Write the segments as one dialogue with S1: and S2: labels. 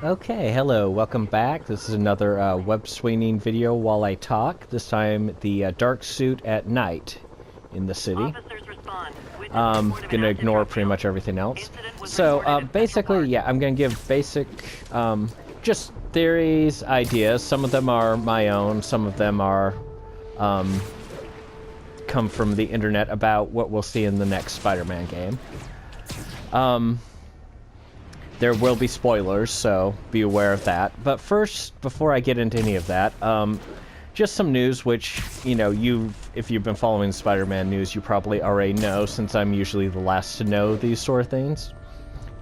S1: Okay, hello, welcome back. This is another web swinging video while I talk. This time the dark suit at night in the city. Gonna ignore pretty much everything else. So basically, yeah, I'm gonna give basic just theories, ideas. Some of them are my own, some of them are come from the internet about what we'll see in the next Spider-Man game. There will be spoilers, so be aware of that. But first, before I get into any of that, just some news which, you know, if you've been following Spider-Man news, you probably already know, since I'm usually the last to know these sort of things.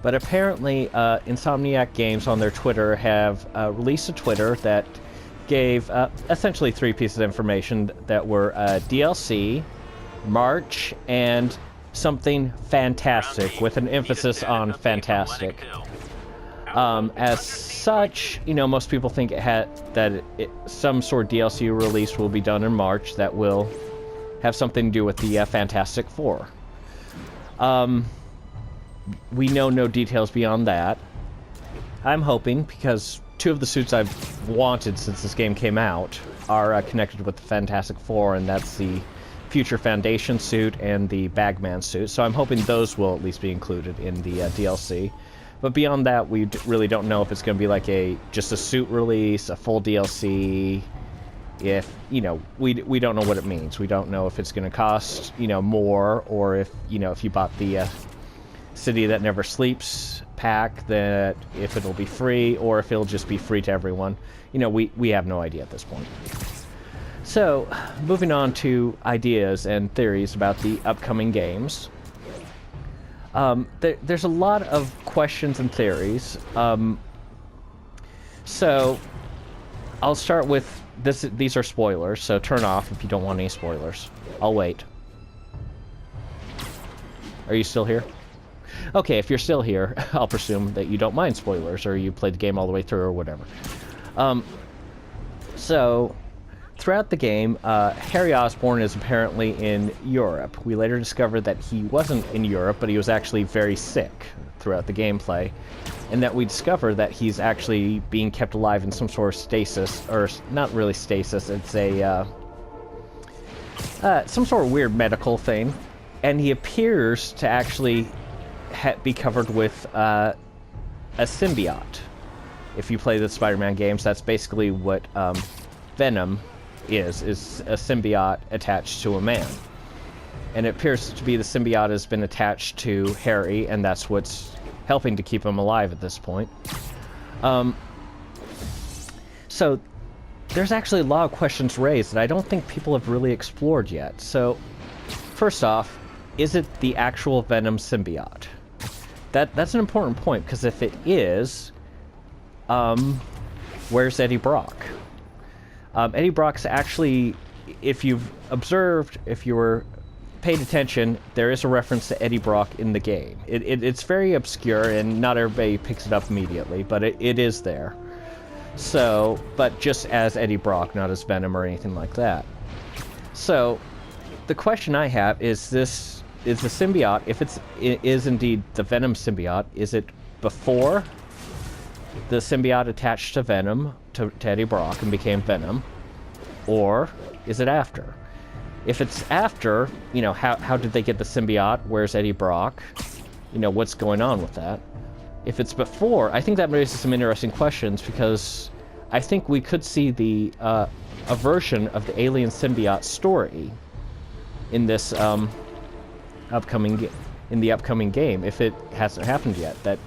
S1: But apparently, Insomniac Games on their Twitter have released a Twitter that gave essentially 3 pieces of information that were DLC, March, and something fantastic, with an emphasis on fantastic. As such, you know, most people think some sort of DLC release will be done in March that will have something to do with the Fantastic Four. We know no details beyond that. I'm hoping, because 2 of the suits I've wanted since this game came out are connected with the Fantastic Four, and that's the Future Foundation suit and the Bagman suit, so I'm hoping those will at least be included in the DLC. But beyond that, we really don't know if it's going to be like just a suit release, a full DLC. If, you know, we don't know what it means. We don't know if it's going to cost, you know, more, or if, you know, if you bought the City That Never Sleeps pack, that if it'll be free, or if it'll just be free to everyone. You know, we have no idea at this point. So, moving on to ideas and theories about the upcoming games. There's a lot of questions and theories. So, I'll start with this. These are spoilers, so turn off if you don't want any spoilers. I'll wait. Are you still here? Okay, if you're still here, I'll presume that you don't mind spoilers, or you played the game all the way through, or whatever. So, throughout the game, Harry Osborn is apparently in Europe. We later discovered that he wasn't in Europe, but he was actually very sick throughout the gameplay. And that we discover that he's actually being kept alive in some sort of stasis, or not really stasis, it's a, some sort of weird medical thing. And he appears to actually be covered with a symbiote. If you play the Spider-Man games, that's basically what Venom is a symbiote attached to a man. And it appears to be the symbiote has been attached to Harry, and that's what's helping to keep him alive at this point. So there's actually a lot of questions raised that I don't think people have really explored yet. So first off, is it the actual Venom symbiote? That's an important point, because if it is, where's Eddie Brock? Eddie Brock's actually, if you've observed, if you were paid attention, there is a reference to Eddie Brock in the game. It's very obscure, and not everybody picks it up immediately, but it is there. So, but just as Eddie Brock, not as Venom or anything like that. So, the question I have is this: is the symbiote, if it is indeed the Venom symbiote, is it before the symbiote attached to Venom, to Eddie Brock, and became Venom, or is it after? If it's after, you know, how did they get the symbiote? Where's Eddie Brock? You know, what's going on with that? If it's before, I think that raises some interesting questions, because I think we could see a version of the alien symbiote story in this upcoming game, if it hasn't happened yet, that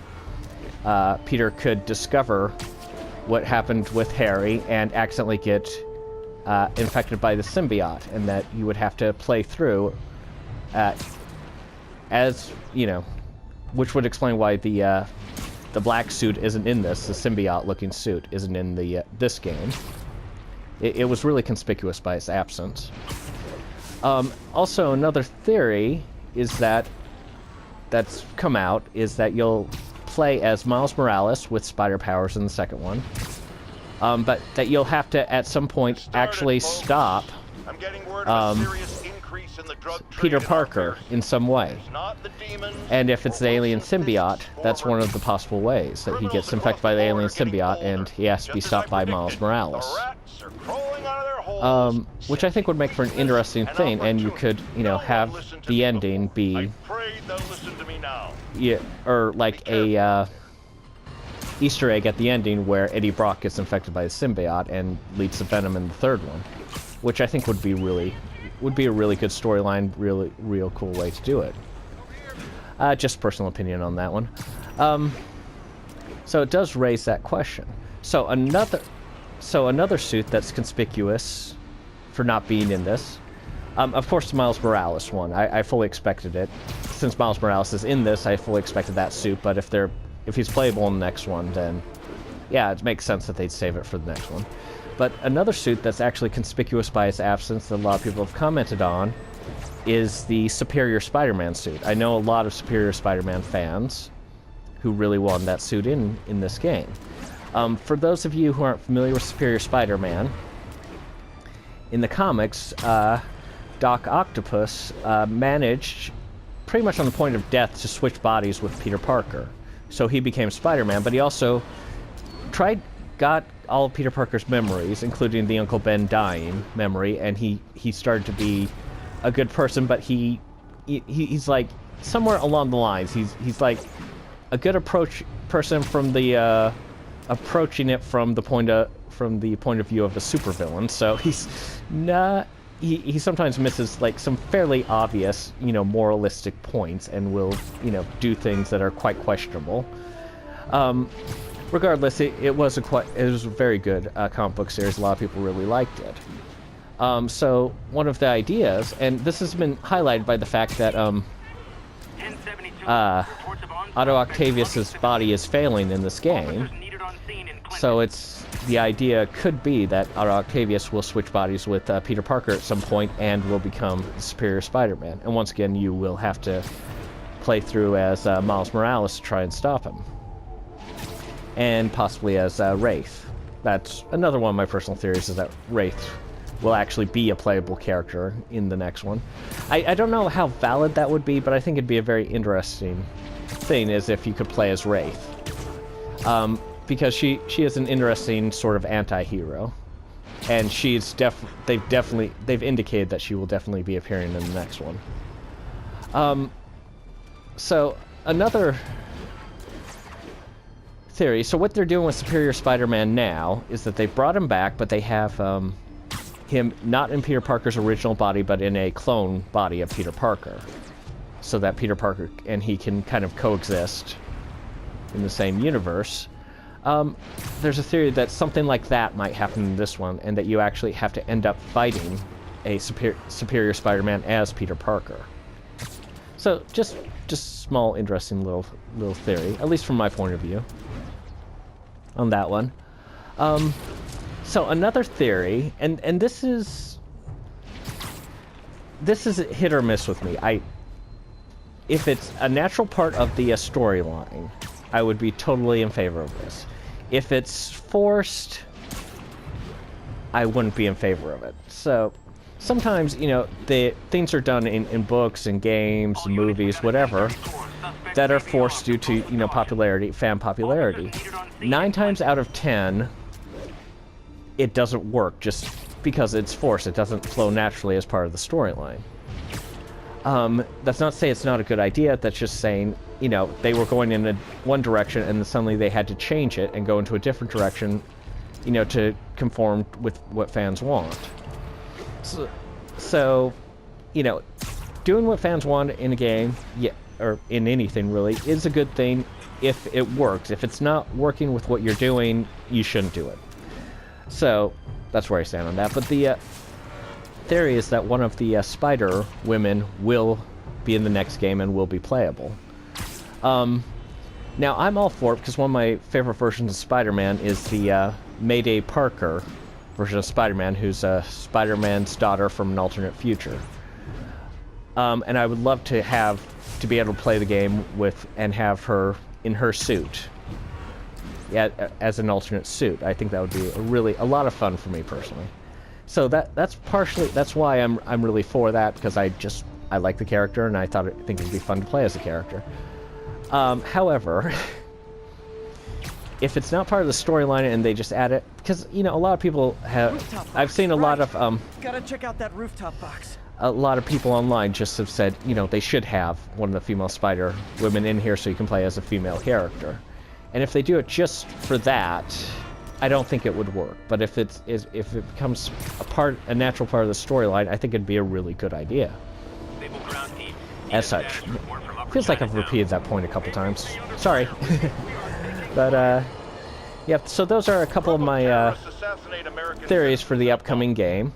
S1: Peter could discover what happened with Harry and accidentally get infected by the symbiote, and that you would have to play through as, you know, which would explain why the black suit isn't in this, the symbiote-looking suit isn't in this game. It was really conspicuous by its absence. Also, another theory is that's come out is that you'll play as Miles Morales with spider powers in the second one, but that you'll have to at some point actually stop Peter Parker in some way. And if it's the alien symbiote, that's one of the possible ways that he gets infected by the alien symbiote and he has to be stopped by Miles Morales. Which I think would make for an interesting thing, and you could, have the ending be, or like a Easter egg at the ending where Eddie Brock gets infected by the symbiote and leads to Venom in the third one, which I think would be a really good storyline, real cool way to do it. Just personal opinion on that one. So it does raise that question. So another suit that's conspicuous for not being in this, of course, the Miles Morales one. I fully expected it. Since Miles Morales is in this, I fully expected that suit. But if he's playable in the next one, then yeah, it makes sense that they'd save it for the next one. But another suit that's actually conspicuous by its absence that a lot of people have commented on is the Superior Spider-Man suit. I know a lot of Superior Spider-Man fans who really want that suit in this game. For those of you who aren't familiar with Superior Spider-Man, in the comics, Doc Octopus managed, pretty much on the point of death, to switch bodies with Peter Parker. So he became Spider-Man, but he also got all of Peter Parker's memories, including the Uncle Ben dying memory, and he started to be a good person, but he's like, somewhere along the lines, he's like a good person from the, approaching it from the point of view of a supervillain. So he's not. He sometimes misses like some fairly obvious, moralistic points, and will, do things that are quite questionable. Regardless, it was a very good comic book series. A lot of people really liked it. So one of the ideas, and this has been highlighted by the fact that Otto Octavius's body is failing in this game. So the idea could be that Otto Octavius will switch bodies with Peter Parker at some point and will become the Superior Spider-Man. And once again, you will have to play through as Miles Morales to try and stop him. And possibly as Wraith. That's another one of my personal theories, is that Wraith will actually be a playable character in the next one. I don't know how valid that would be, but I think it'd be a very interesting thing, is if you could play as Wraith. Because she is an interesting sort of anti-hero, and they've indicated that she will definitely be appearing in the next one. So another theory. So what they're doing with Superior Spider-Man now is that they brought him back, but they have him not in Peter Parker's original body, but in a clone body of Peter Parker, so that Peter Parker and he can kind of coexist in the same universe. There's a theory that something like that might happen in this one, and that you actually have to end up fighting a Superior Spider-Man as Peter Parker. So just small, interesting little theory, at least from my point of view, on that one. So another theory, and this is hit or miss with me. If it's a natural part of the storyline, I would be totally in favor of this. If it's forced, I wouldn't be in favor of it. So sometimes, the things are done in books and games and movies, whatever, that are forced due to, popularity, fan popularity. 9 times out of 10, it doesn't work just because it's forced. It doesn't flow naturally as part of the storyline. That's not to say it's not a good idea. That's just saying, they were going in one direction and then suddenly they had to change it and go into a different direction, to conform with what fans want. So, doing what fans want in a game, or in anything really, is a good thing if it works. If it's not working with what you're doing, you shouldn't do it. So, that's where I stand on that. But the theory is that one of the Spider women will be in the next game and will be playable. Now, I'm all for it, because one of my favorite versions of Spider-Man is the Mayday Parker version of Spider-Man, who's Spider-Man's daughter from an alternate future. And I would love to be able to play the game with and have her in her suit, as an alternate suit. I think that would be a lot of fun for me personally. So that's why I'm really for that, because I like the character and I think it'd be fun to play as a character. However, if it's not part of the storyline and they just add it, because you know a lot of people I've seen a lot of
S2: Gotta check out that rooftop box.
S1: A lot of people online just have said, you know, they should have one of the female Spider women in here so you can play as a female character. And if they do it just for that, I don't think it would work. But if it becomes a natural part of the storyline, I think it'd be a really good idea. As such, feels like I've repeated that point a couple times. Sorry, but yeah. So those are a couple of my theories for the upcoming game.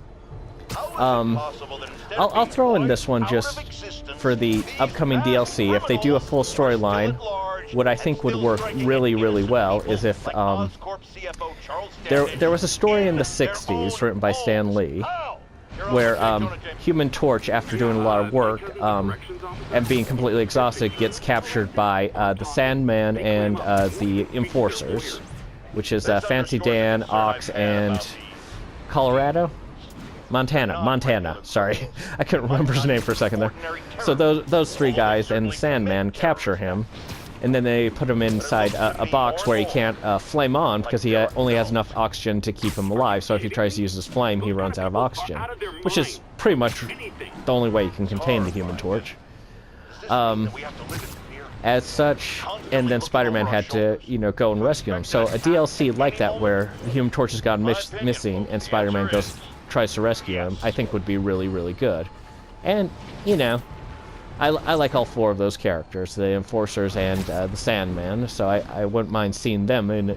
S1: I'll throw in this one just for the upcoming DLC. If they do a full storyline, what I think would work really, really well is if there was a story in the 60s written by Stan Lee where Human Torch, after doing a lot of work and being completely exhausted, gets captured by the Sandman and the Enforcers, which is Fancy Dan, Ox, and Colorado? Montana, sorry. I couldn't remember his name for a second there. So those three guys and the Sandman capture him, and then they put him inside a box where he can't flame on because he only has enough oxygen to keep him alive. So if he tries to use his flame, he runs out of oxygen, which is pretty much the only way you can contain the Human Torch. As such, and then Spider-Man had to, you know, go and rescue him. So a DLC like that where the Human Torch has gone missing and Spider-Man tries to rescue him, I think would be really, really good. And, you know, I like all four of those characters, the Enforcers and the Sandman, so I wouldn't mind seeing them in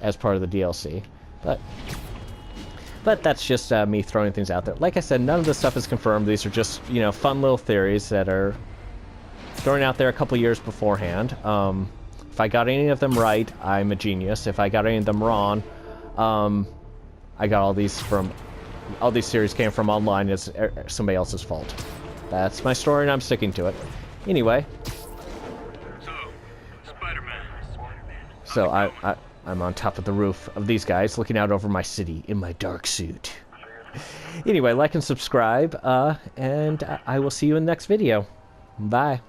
S1: as part of the DLC. But that's just me throwing things out there. Like I said, none of this stuff is confirmed. These are just, you know, fun little theories that are thrown out there a couple years beforehand. If I got any of them right, I'm a genius. If I got any of them wrong, I got all these theories came from online. It's somebody else's fault. That's my story, and I'm sticking to it. Anyway.
S3: So, Spider-Man.
S1: So I'm on top of the roof of these guys, looking out over my city in my dark suit. Anyway, like and subscribe, and I will see you in the next video. Bye.